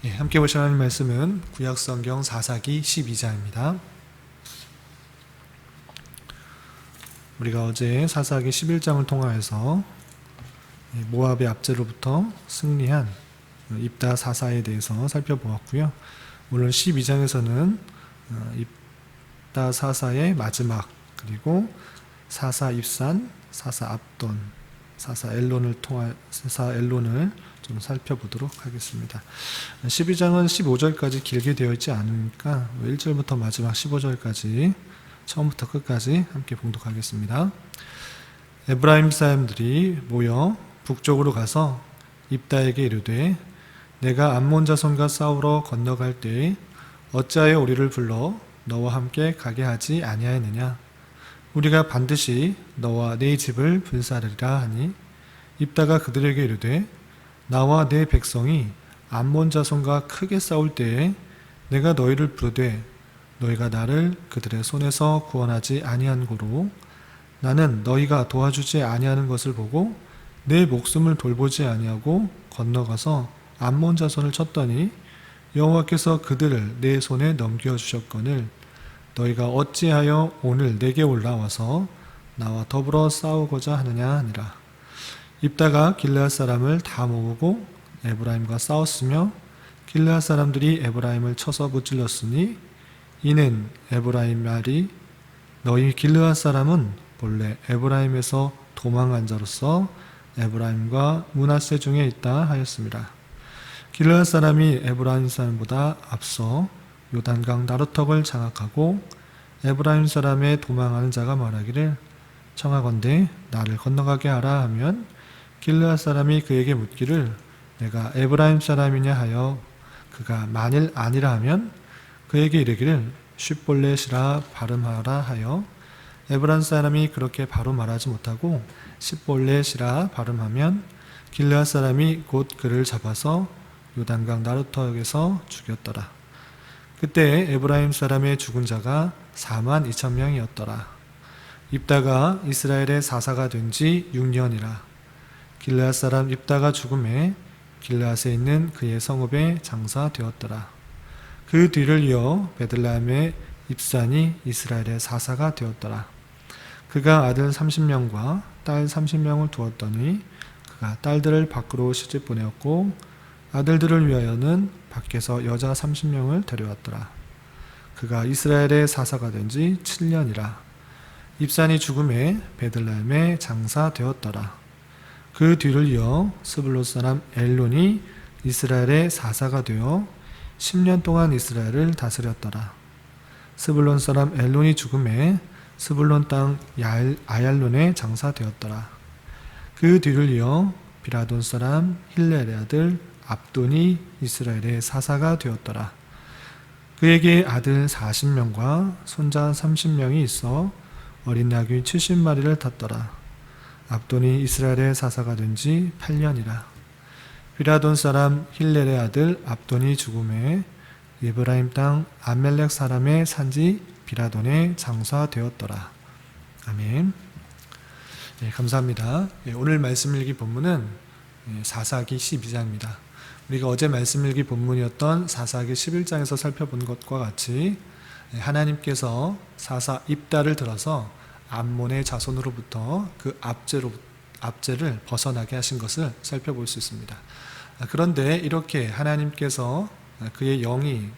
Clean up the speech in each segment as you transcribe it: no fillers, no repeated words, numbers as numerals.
함께 보실 하나님 말씀은 구약성경 사사기 12장입니다. 우리가 어제 사사기 11장을 통하여서 모압의 압제로부터 승리한 입다 사사에 대해서 살펴보았고요. 오늘 12장에서는 입다 사사의 마지막, 그리고 사사 입산, 사사 압돈, 사사 엘론을 좀 살펴보도록 하겠습니다. 12장은 15절까지 길게 되어 있지 않으니까 1절부터 마지막 15절까지 처음부터 끝까지 함께 봉독하겠습니다. 에브라임 사람들이 모여 북쪽으로 가서 입다에게 이르되 내가 암몬 자손과 싸우러 건너갈 때에 어찌하여 우리를 불러 너와 함께 가게 하지 아니하였느냐? 우리가 반드시 너와 네 집을 불사르리라 하니 입다가 그들에게 이르되 나와 내 백성이 암몬 자손과 크게 싸울 때에 내가 너희를 부르되 너희가 나를 그들의 손에서 구원하지 아니한 고로 나는 너희가 도와주지 아니하는 것을 보고 내 목숨을 돌보지 아니하고 건너가서 암몬 자손을 쳤더니 여호와께서 그들을 내 손에 넘겨주셨거늘 너희가 어찌하여 오늘 내게 올라와서 나와 더불어 싸우고자 하느냐 하니라. 입다가 길르앗 사람을 다 모으고 에브라임과 싸웠으며 길르앗 사람들이 에브라임을 쳐서 무찔렀으니 이는 에브라임 말이 너희 길르앗 사람은 본래 에브라임에서 도망한 자로서 에브라임과 므낫세 중에 있다 하였습니다. 길르앗 사람이 에브라임 사람보다 앞서 요단강 나루턱을 장악하고 에브라임 사람의 도망하는 자가 말하기를 청하건대 나를 건너가게 하라 하면 길르앗 사람이 그에게 묻기를 내가 에브라임 사람이냐 하여 그가 만일 아니라 하면 그에게 이르기를 쉿볼렛이라 발음하라 하여 에브라임 사람이 그렇게 바로 말하지 못하고 쉿볼렛이라 발음하면 길르앗 사람이 곧 그를 잡아서 요단강 나루턱에서 죽였더라. 그때 에브라임 사람의 죽은 자가 42,000명이었더라. 입다가 이스라엘의 사사가 된 지 6년이라. 길르앗 사람 입다가 죽음에 길르앗에 있는 그의 성읍에 장사되었더라. 그 뒤를 이어 베들레헴의 입산이 이스라엘의 사사가 되었더라. 그가 아들 30명과 딸 30명을 두었더니 그가 딸들을 밖으로 시집 보내었고 아들들을 위하여는 밖에서 여자 30명을 데려왔더라. 그가 이스라엘의 사사가 된 지 7년이라. 입산이 죽음에 베들레헴에 장사되었더라. 그 뒤를 이어 스불론 사람 엘론이 이스라엘의 사사가 되어 10년 동안 이스라엘을 다스렸더라. 스불론 사람 엘론이 죽음에 스불론 땅 아얄론에 장사되었더라. 그 뒤를 이어 비라돈 사람 힐렐의 아들 압돈이 이스라엘의 사사가 되었더라. 그에게 아들 40명과 손자 30명이 있어 어린 나귀 70마리를 탔더라. 압돈이 이스라엘의 사사가 된 지 8년이라. 비라돈 사람 힐렐의 아들 압돈이 죽음에 에브라임 땅 아멜렉 사람의 산지 비라돈에 장사되었더라. 아멘. 감사합니다. 오늘 말씀 일기 본문은 사사기 12장입니다. 우리가 어제 말씀 일기 본문이었던 사사기 11장에서 살펴본 것과 같이 하나님께서 사사 입다를 들어서 암몬의 자손으로부터 그 압제를 벗어나게 하신 것을 살펴볼 수 있습니다. 그런데 이렇게 하나님께서 그의 영이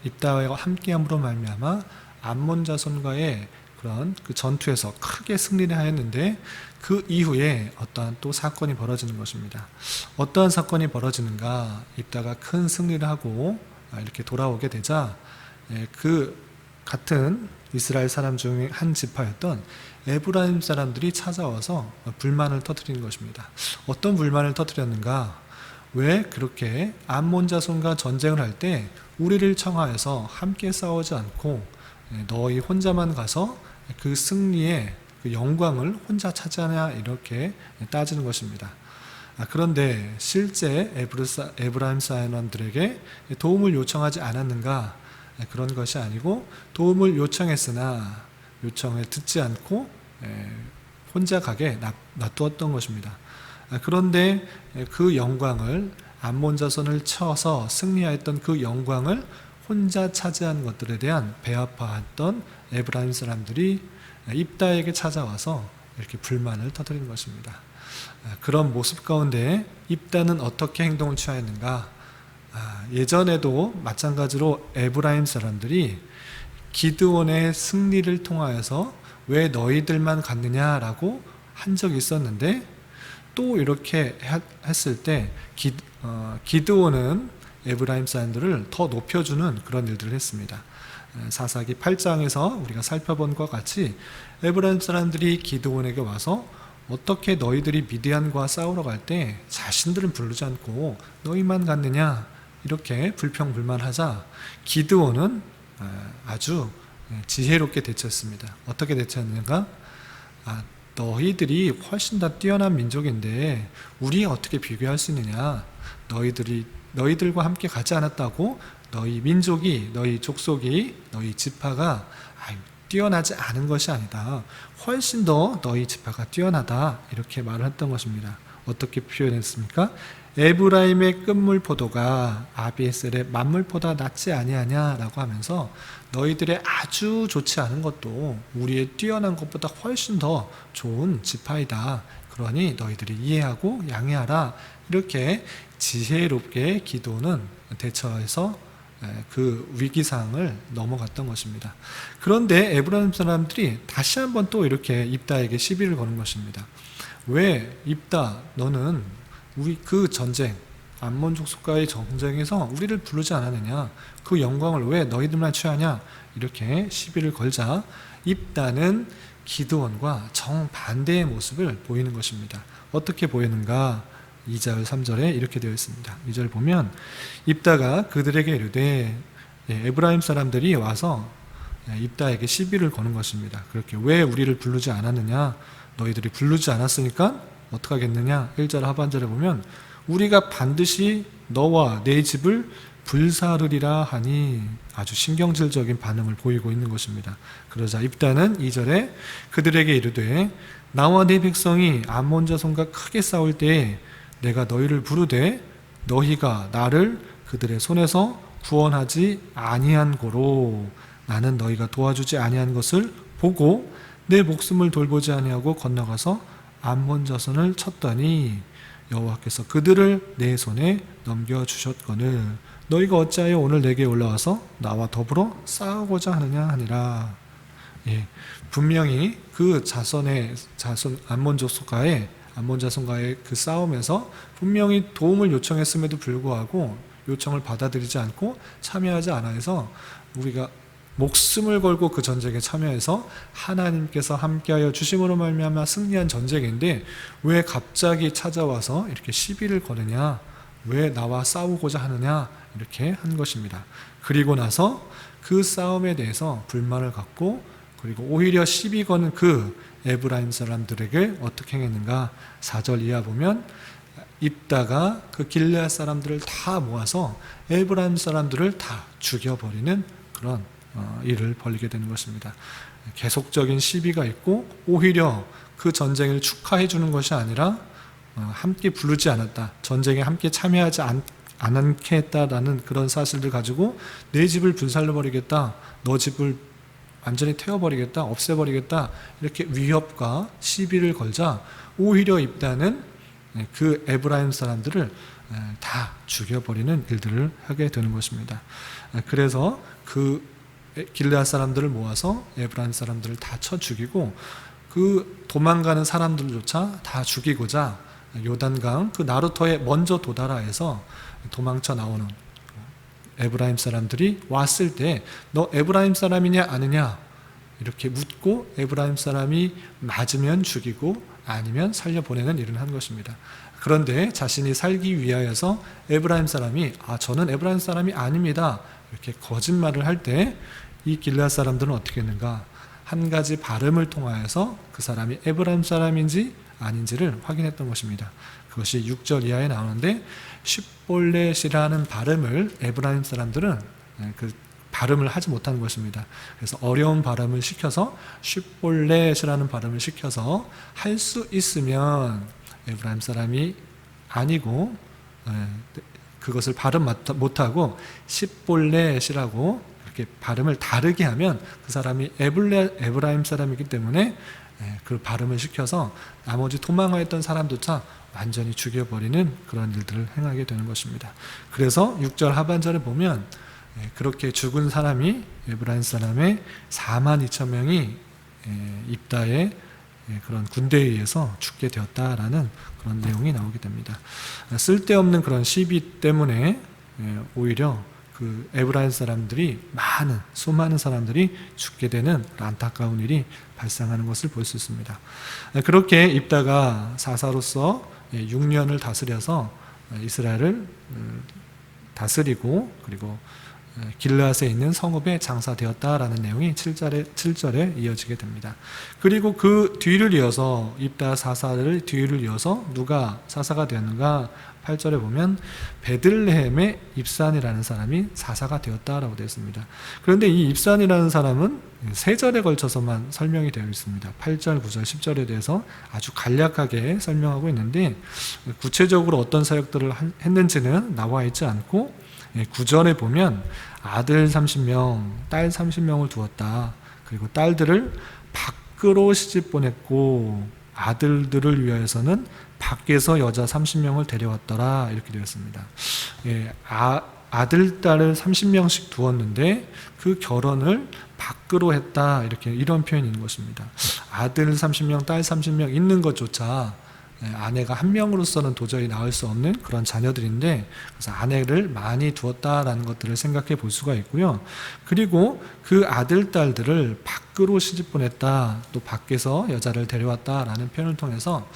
입다와 함께함으로 말미암아 암몬 자손과의 그런 그 전투에서 크게 승리를 하였는데 그 이후에 어떠한 또 사건이 벌어지는 것입니다. 어떠한 사건이 벌어지는가? 입다가 큰 승리를 하고 이렇게 돌아오게 되자 그 같은 이스라엘 사람 중에 한 지파였던 에브라임 사람들이 찾아와서 불만을 터뜨리는 것입니다. 어떤 불만을 터뜨렸는가? 왜 그렇게 암몬 자손과 전쟁을 할 때 우리를 청하여서 함께 싸우지 않고 너희 혼자만 가서 그 승리의 그 영광을 혼자 차지하냐 이렇게 따지는 것입니다. 그런데 실제 에브라임 사람들에게 도움을 요청하지 않았는가? 그런 것이 아니고 도움을 요청했으나 요청을 듣지 않고 혼자 가게 놔두었던 것입니다. 그런데 그 영광을 암몬 자손을 쳐서 승리하였던 그 영광을 혼자 차지한 것들에 대한 배아파했던 에브라임 사람들이 입다에게 찾아와서 이렇게 불만을 터뜨리는 것입니다. 그런 모습 가운데 입다는 어떻게 행동을 취하였는가? 예전에도 마찬가지로 에브라임 사람들이 기드온의 승리를 통하여서 왜 너희들만 갔느냐라고 한 적이 있었는데, 또 이렇게 했을 때 기드온은 에브라임 사람들을 더 높여주는 그런 일들을 했습니다. 사사기 8장에서 우리가 살펴본 것과 같이 에브라임 사람들이 기드온에게 와서 어떻게 너희들이 미디안과 싸우러 갈 때 자신들은 부르지 않고 너희만 갔느냐 이렇게 불평불만하자 기드온은 아주 지혜롭게 대처했습니다. 어떻게 대처했는가? 너희들이 훨씬 더 뛰어난 민족인데 우리가 어떻게 비교할 수 있느냐? 너희들과 함께 가지 않았다고 너희 민족이, 너희 족속이, 너희 지파가 뛰어나지 않은 것이 아니다. 훨씬 더 너희 지파가 뛰어나다. 이렇게 말을 했던 것입니다. 어떻게 표현했습니까? 에브라임의 끝물 포도가 아비에셀의 만물보다 낫지 아니하냐라고 하면서 너희들의 아주 좋지 않은 것도 우리의 뛰어난 것보다 훨씬 더 좋은 지파이다. 그러니 너희들이 이해하고 양해하라. 이렇게 지혜롭게 기도는 대처해서 그 위기상을 넘어갔던 것입니다. 그런데 에브라임 사람들이 다시 한번 또 이렇게 입다에게 시비를 거는 것입니다. 왜 입다 너는 우리 그 전쟁 암몬 족속과의 전쟁에서 우리를 부르지 않았느냐? 그 영광을 왜 너희들만 취하냐? 이렇게 시비를 걸자 입다는 기드온과 정반대의 모습을 보이는 것입니다. 어떻게 보이는가? 2절 3절에 이렇게 되어 있습니다. 2절 보면 입다가 그들에게 이르되 에브라임 사람들이 와서 입다에게 시비를 거는 것입니다. 그렇게 왜 우리를 부르지 않았느냐? 너희들이 부르지 않았으니까 어떡하겠느냐? 1절 하반절에 보면 우리가 반드시 너와 내 집을 불사르리라 하니 아주 신경질적인 반응을 보이고 있는 것입니다. 그러자 입다는 2절에 그들에게 이르되 나와 내 백성이 암몬 자손과 크게 싸울 때에 내가 너희를 부르되 너희가 나를 그들의 손에서 구원하지 아니한 고로 나는 너희가 도와주지 아니한 것을 보고 내 목숨을 돌보지 아니하고 건너가서 암몬 자손을 쳤더니 여호와께서 그들을 내 손에 넘겨주셨거늘 너희가 어찌하여 오늘 내게 올라와서 나와 더불어 싸우고자 하느냐 하니라. 분명히 그 자손 암몬 자손과의 그 싸움에서 분명히 도움을 요청했음에도 불구하고 요청을 받아들이지 않고 참여하지 않아서 우리가 목숨을 걸고 그 전쟁에 참여해서 하나님께서 함께하여 주심으로 말미암아 승리한 전쟁인데 왜 갑자기 찾아와서 이렇게 시비를 거느냐? 왜 나와 싸우고자 하느냐? 이렇게 한 것입니다. 그리고 나서 그 싸움에 대해서 불만을 갖고 그리고 오히려 시비 거는 그 에브라임 사람들에게 어떻게 행했는가? 4절 이하 보면 입다가 그 길르앗 사람들을 다 모아서 에브라임 사람들을 다 죽여버리는 그런 일을 벌이게 되는 것입니다. 계속적인 시비가 있고 오히려 그 전쟁을 축하해 주는 것이 아니라 함께 부르지 않았다, 전쟁에 함께 참여하지 않게 했다라는 그런 사실들 가지고 내 집을 불살라버리겠다, 너 집을 완전히 태워버리겠다, 없애버리겠다 이렇게 위협과 시비를 걸자 오히려 입다는 그 에브라임 사람들을 다 죽여버리는 일들을 하게 되는 것입니다. 그래서 그 길르앗 사람들을 모아서 에브라임 사람들을 다 쳐 죽이고 그 도망가는 사람들조차 다 죽이고자 요단강 그 나루터에 먼저 도달하 해서 도망쳐 나오는 에브라임 사람들이 왔을 때 너 에브라임 사람이냐 아니냐 이렇게 묻고 에브라임 사람이 맞으면 죽이고 아니면 살려보내는 일을 한 것입니다. 그런데 자신이 살기 위하여서 에브라임 사람이 저는 에브라임 사람이 아닙니다 이렇게 거짓말을 할 때 이 길르앗 사람들은 어떻게 했는가? 한 가지 발음을 통하여서 그 사람이 에브라임 사람인지 아닌지를 확인했던 것입니다. 그것이 6절 이하에 나오는데 쉿볼렛이라는 발음을 에브라임 사람들은 그 발음을 하지 못하는 것입니다. 그래서 어려운 발음을 시켜서 쉿볼렛이라는 발음을 시켜서 할 수 있으면 에브라임 사람이 아니고 그것을 발음 못하고 십볼렛이라고 이렇게 발음을 다르게 하면 그 사람이 에브라임 사람이기 때문에 그 발음을 시켜서 나머지 도망하였던 사람조차 완전히 죽여버리는 그런 일들을 행하게 되는 것입니다. 그래서 6절 하반절에 보면 그렇게 죽은 사람이 에브라임 사람의 42,000명이 입다의 그런 군대에 의해서 죽게 되었다라는 그런 내용이 나오게 됩니다. 쓸데없는 그런 시비 때문에 오히려 그 에브라임 사람들이 수많은 사람들이 죽게 되는 안타까운 일이 발생하는 것을 볼 수 있습니다. 그렇게 입다가 사사로서 6년을 다스려서 이스라엘을 다스리고 그리고 길르앗에 있는 성읍에 장사되었다라는 내용이 7절에 이어지게 됩니다. 그리고 그 뒤를 이어서 입다 사사를 뒤를 이어서 누가 사사가 되었는가? 8절에 보면 베들레헴의 입산이라는 사람이 사사가 되었다라고 되어 있습니다. 그런데 이 입산이라는 사람은 3절에 걸쳐서만 설명이 되어 있습니다. 8절, 9절, 10절에 대해서 아주 간략하게 설명하고 있는데 구체적으로 어떤 사역들을 했는지는 나와 있지 않고 9절에 보면 아들 30명, 딸 30명을 두었다. 그리고 딸들을 밖으로 시집 보냈고 아들들을 위하여서는 밖에서 여자 30명을 데려왔더라. 이렇게 되었습니다. 아들, 딸을 30명씩 두었는데 그 결혼을 밖으로 했다. 이런 표현이 있는 것입니다. 아들 30명, 딸 30명 있는 것조차 아내가 한 명으로서는 도저히 낳을 수 없는 그런 자녀들인데, 그래서 아내를 많이 두었다라는 것들을 생각해 볼 수가 있고요. 그리고 그 아들, 딸들을 밖으로 시집 보냈다, 또 밖에서 여자를 데려왔다라는 표현을 통해서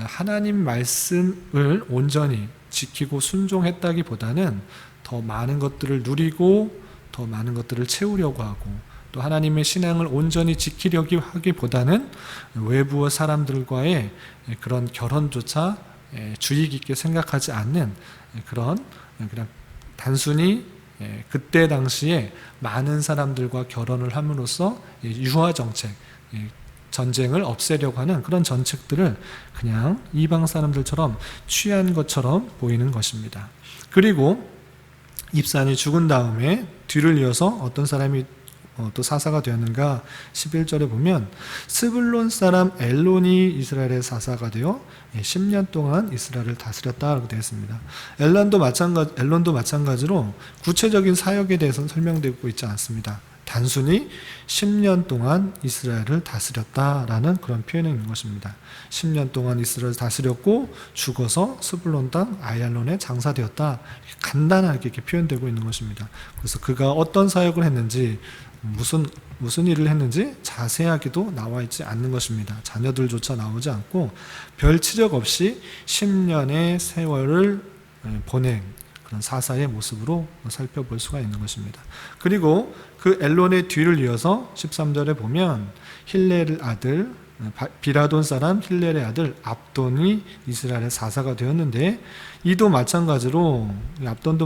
하나님 말씀을 온전히 지키고 순종했다기보다는 더 많은 것들을 누리고 더 많은 것들을 채우려고 하고, 또 하나님의 신앙을 온전히 지키려고 하기보다는 외부 사람들과의 그런 결혼조차 주의 깊게 생각하지 않는 그냥 단순히 그때 당시에 많은 사람들과 결혼을 함으로써 유화 정책, 전쟁을 없애려고 하는 그런 정책들을 그냥 이방 사람들처럼 취한 것처럼 보이는 것입니다. 그리고 입산이 죽은 다음에 뒤를 이어서 어떤 사람이 또 사사가 되었는가? 11절에 보면 스불론 사람 엘론이 이스라엘의 사사가 되어 10년 동안 이스라엘을 다스렸다라고 되어 있습니다. 엘론도 마찬가지로 구체적인 사역에 대해서는 설명되고 있지 않습니다. 단순히 10년 동안 이스라엘을 다스렸다라는 그런 표현이 있는 것입니다. 10년 동안 이스라엘을 다스렸고 죽어서 스불론 땅 아얄론에 장사되었다. 간단하게 이렇게 표현되고 있는 것입니다. 그래서 그가 어떤 사역을 했는지, 무슨 일을 했는지 자세하게도 나와 있지 않는 것입니다. 자녀들조차 나오지 않고 별 치적 없이 10년의 세월을 보낸 그런 사사의 모습으로 살펴볼 수가 있는 것입니다. 그리고 그 엘론의 뒤를 이어서 13절에 보면 힐렐의 아들, 비라돈 사람 힐렐의 아들 압돈이 이스라엘의 사사가 되었는데, 압돈도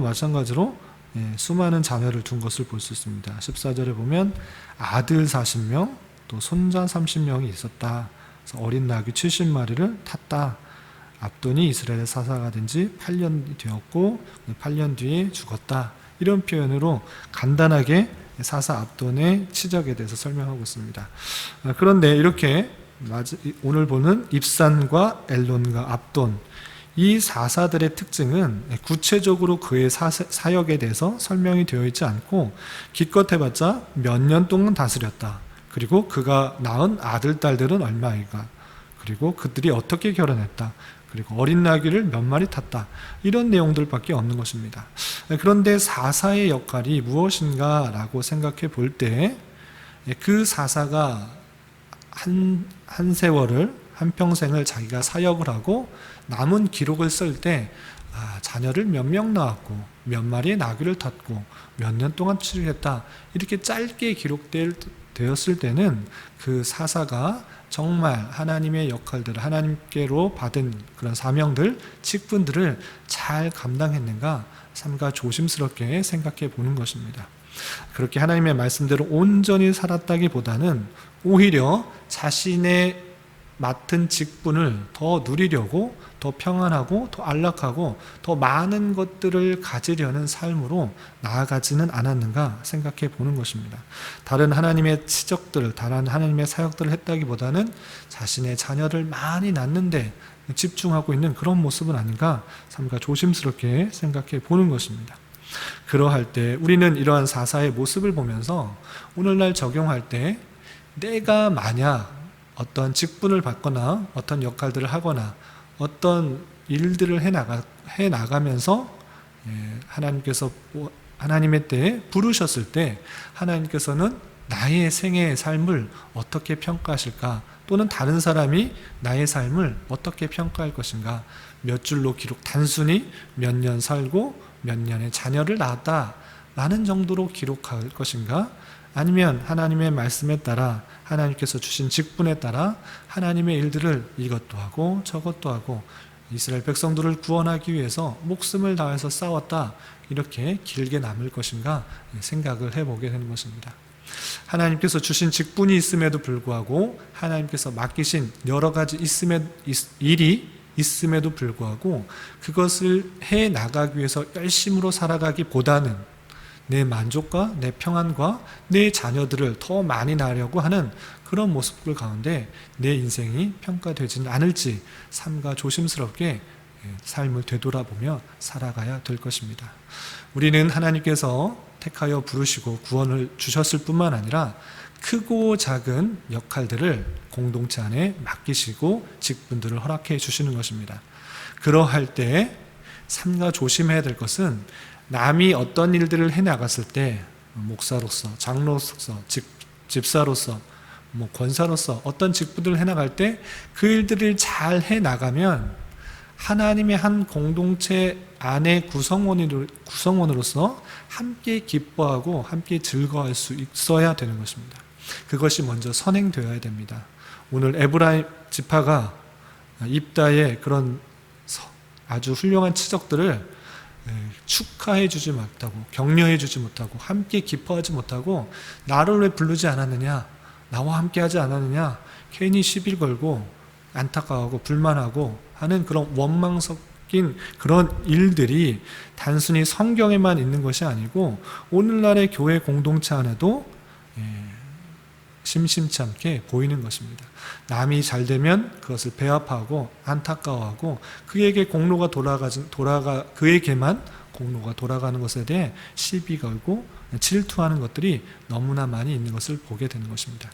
마찬가지로 수많은 자녀를 둔 것을 볼 수 있습니다. 14절에 보면 아들 40명, 또 손자 30명이 있었다. 그래서 어린 나귀 70마리를 탔다. 압돈이 이스라엘의 사사가 된 지 8년이 되었고 8년 뒤에 죽었다. 이런 표현으로 간단하게 사사 압돈의 치적에 대해서 설명하고 있습니다. 그런데 이렇게 오늘 보는 입산과 엘론과 압돈, 이 사사들의 특징은 구체적으로 그의 사역에 대해서 설명이 되어 있지 않고 기껏 해봤자 몇 년 동안 다스렸다. 그리고 그가 낳은 아들, 딸들은 얼마이가. 그리고 그들이 어떻게 결혼했다. 그리고 어린 나귀를 몇 마리 탔다. 이런 내용들밖에 없는 것입니다. 그런데 사사의 역할이 무엇인가 라고 생각해 볼 때 그 사사가 한 세월을, 한 평생을 자기가 사역을 하고 남은 기록을 쓸 때 자녀를 몇 명 낳았고 몇 마리의 나귀를 탔고 몇 년 동안 치료했다, 이렇게 짧게 기록되었을 때는 그 사사가 정말 하나님의 역할들을, 하나님께로 받은 그런 사명들, 직분들을 잘 감당했는가 삼가 조심스럽게 생각해 보는 것입니다. 그렇게 하나님의 말씀대로 온전히 살았다기보다는 오히려 자신의 맡은 직분을 더 누리려고 더 평안하고 더 안락하고 더 많은 것들을 가지려는 삶으로 나아가지는 않았는가 생각해 보는 것입니다. 다른 하나님의 치적들, 다른 하나님의 사역들을 했다기보다는 자신의 자녀를 많이 낳는데 집중하고 있는 그런 모습은 아닌가 삼가 조심스럽게 생각해 보는 것입니다. 그러할 때 우리는 이러한 사사의 모습을 보면서 오늘날 적용할 때 내가 만약 어떤 직분을 받거나 어떤 역할들을 하거나 어떤 일들을 해나가면서 하나님께서 하나님의 때에 부르셨을 때 하나님께서는 나의 생애의 삶을 어떻게 평가하실까, 또는 다른 사람이 나의 삶을 어떻게 평가할 것인가, 몇 줄로 기록, 단순히 몇 년 살고 몇 년의 자녀를 낳았다 라는 정도로 기록할 것인가, 아니면 하나님의 말씀에 따라 하나님께서 주신 직분에 따라 하나님의 일들을 이것도 하고 저것도 하고 이스라엘 백성들을 구원하기 위해서 목숨을 다해서 싸웠다, 이렇게 길게 남을 것인가 생각을 해보게 되는 것입니다. 하나님께서 주신 직분이 있음에도 불구하고, 하나님께서 맡기신 여러 가지 일이 있음에도 불구하고 그것을 해나가기 위해서 열심으로 살아가기보다는 내 만족과 내 평안과 내 자녀들을 더 많이 낳으려고 하는 그런 모습들 가운데 내 인생이 평가되지는 않을지 삼가 조심스럽게 삶을 되돌아보며 살아가야 될 것입니다. 우리는 하나님께서 택하여 부르시고 구원을 주셨을 뿐만 아니라 크고 작은 역할들을 공동체 안에 맡기시고 직분들을 허락해 주시는 것입니다. 그러할 때 삼가 조심해야 될 것은, 남이 어떤 일들을 해나갔을 때 목사로서, 장로로서, 집사로서, 권사로서 어떤 직분들을 해나갈 때 그 일들을 잘 해나가면 하나님의 한 공동체 안의 구성원으로서 함께 기뻐하고 함께 즐거워할 수 있어야 되는 것입니다. 그것이 먼저 선행되어야 됩니다. 오늘 에브라임 지파가 입다의 그런 아주 훌륭한 치적들을 축하해 주지 못하고 격려해 주지 못하고 함께 기뻐하지 못하고 나를 왜 부르지 않았느냐, 나와 함께 하지 않았느냐, 괜히 시비 걸고 안타까워하고 불만하고 하는 그런 원망 섞인 그런 일들이 단순히 성경에만 있는 것이 아니고 오늘날의 교회 공동체 안에도 심심치 않게 보이는 것입니다. 남이 잘 되면 그것을 배합하고 안타까워하고 그에게만 공로가 돌아가는 것에 대해 시비 걸고 질투하는 것들이 너무나 많이 있는 것을 보게 되는 것입니다.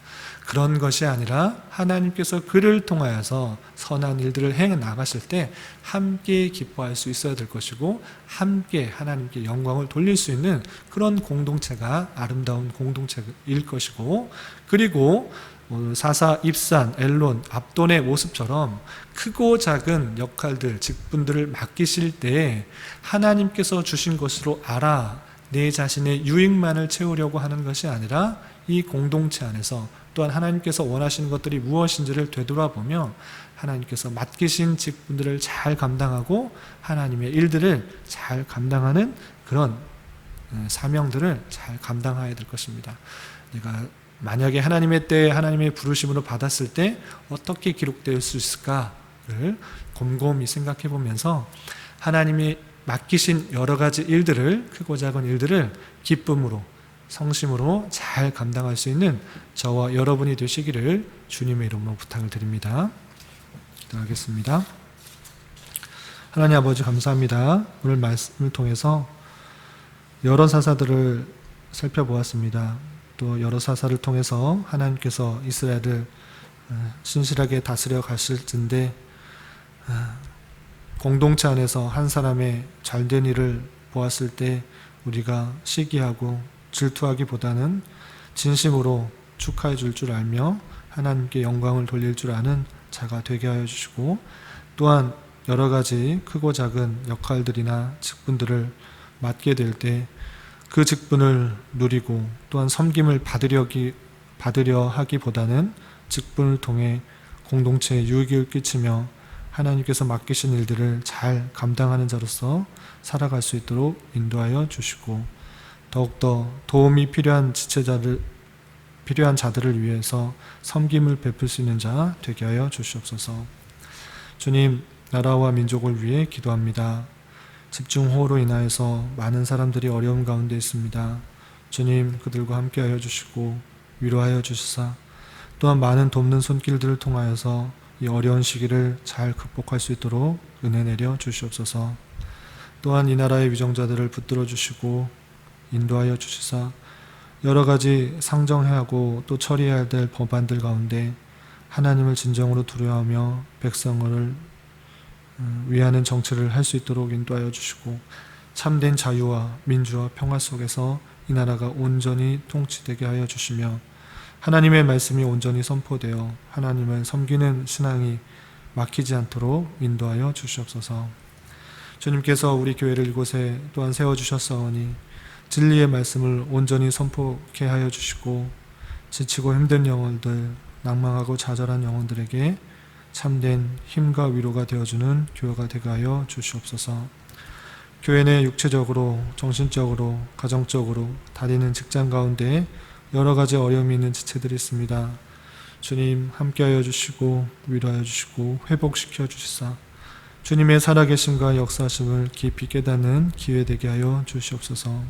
그런 것이 아니라 하나님께서 그를 통하여서 선한 일들을 해 나가실 때 함께 기뻐할 수 있어야 될 것이고, 함께 하나님께 영광을 돌릴 수 있는 그런 공동체가 아름다운 공동체일 것이고, 그리고 사사, 입산, 엘론, 압돈의 모습처럼 크고 작은 역할들, 직분들을 맡기실 때 하나님께서 주신 것으로 알아 내 자신의 유익만을 채우려고 하는 것이 아니라 이 공동체 안에서 또한 하나님께서 원하시는 것들이 무엇인지를 되돌아보며 하나님께서 맡기신 직분들을 잘 감당하고 하나님의 일들을 잘 감당하는 그런 사명들을 잘 감당해야 될 것입니다. 내가 만약에 하나님의 때에 하나님의 부르심으로 받았을 때 어떻게 기록될 수 있을까를 곰곰이 생각해 보면서 하나님이 맡기신 여러 가지 일들을, 크고 작은 일들을 기쁨으로, 성심으로 잘 감당할 수 있는 저와 여러분이 되시기를 주님의 이름으로 부탁을 드립니다. 기도하겠습니다. 하나님 아버지 감사합니다. 오늘 말씀을 통해서 여러 사사들을 살펴보았습니다. 또 여러 사사를 통해서 하나님께서 이스라엘을 신실하게 다스려 가실 텐데 공동체 안에서 한 사람의 잘된 일을 보았을 때 우리가 시기하고 질투하기보다는 진심으로 축하해 줄 줄 알며 하나님께 영광을 돌릴 줄 아는 자가 되게 하여 주시고, 또한 여러 가지 크고 작은 역할들이나 직분들을 맡게 될 때 그 직분을 누리고 또한 섬김을 받으려 하기보다는 직분을 통해 공동체에 유익을 끼치며 하나님께서 맡기신 일들을 잘 감당하는 자로서 살아갈 수 있도록 인도하여 주시고, 더욱더 도움이 필요한 지체자를 필요한 자들을 위해서 섬김을 베풀 수 있는 자 되게 하여 주시옵소서. 주님, 나라와 민족을 위해 기도합니다. 집중호우로 인하여서 많은 사람들이 어려움 가운데 있습니다. 주님, 그들과 함께 하여 주시고 위로하여 주시사 또한 많은 돕는 손길들을 통하여서 이 어려운 시기를 잘 극복할 수 있도록 은혜 내려 주시옵소서. 또한 이 나라의 위정자들을 붙들어 주시고 인도하여 주시사 여러 가지 상정해야 하고 또 처리해야 될 법안들 가운데 하나님을 진정으로 두려워하며 백성을 위하는 정치를 할 수 있도록 인도하여 주시고 참된 자유와 민주와 평화 속에서 이 나라가 온전히 통치되게 하여 주시며 하나님의 말씀이 온전히 선포되어 하나님을 섬기는 신앙이 막히지 않도록 인도하여 주시옵소서. 주님께서 우리 교회를 이곳에 또한 세워주셨사오니 진리의 말씀을 온전히 선포케 하여 주시고 지치고 힘든 영혼들, 낭망하고 좌절한 영혼들에게 참된 힘과 위로가 되어주는 교회가 되게 하여 주시옵소서. 교회 내 육체적으로, 정신적으로, 가정적으로 다니는 직장 가운데 여러 가지 어려움이 있는 지체들이 있습니다. 주님 함께하여 주시고 위로하여 주시고 회복시켜 주시사 주님의 살아계심과 역사심을 깊이 깨닫는 기회 되게 하여 주시옵소서.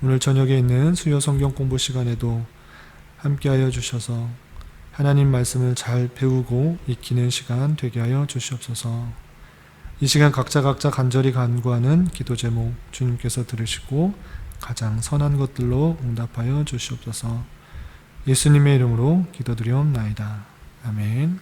오늘 저녁에 있는 수요 성경 공부 시간에도 함께하여 주셔서 하나님 말씀을 잘 배우고 익히는 시간 되게 하여 주시옵소서. 이 시간 각자 간절히 간구하는 기도 제목 주님께서 들으시고 가장 선한 것들로 응답하여 주시옵소서. 예수님의 이름으로 기도드리옵나이다. 아멘.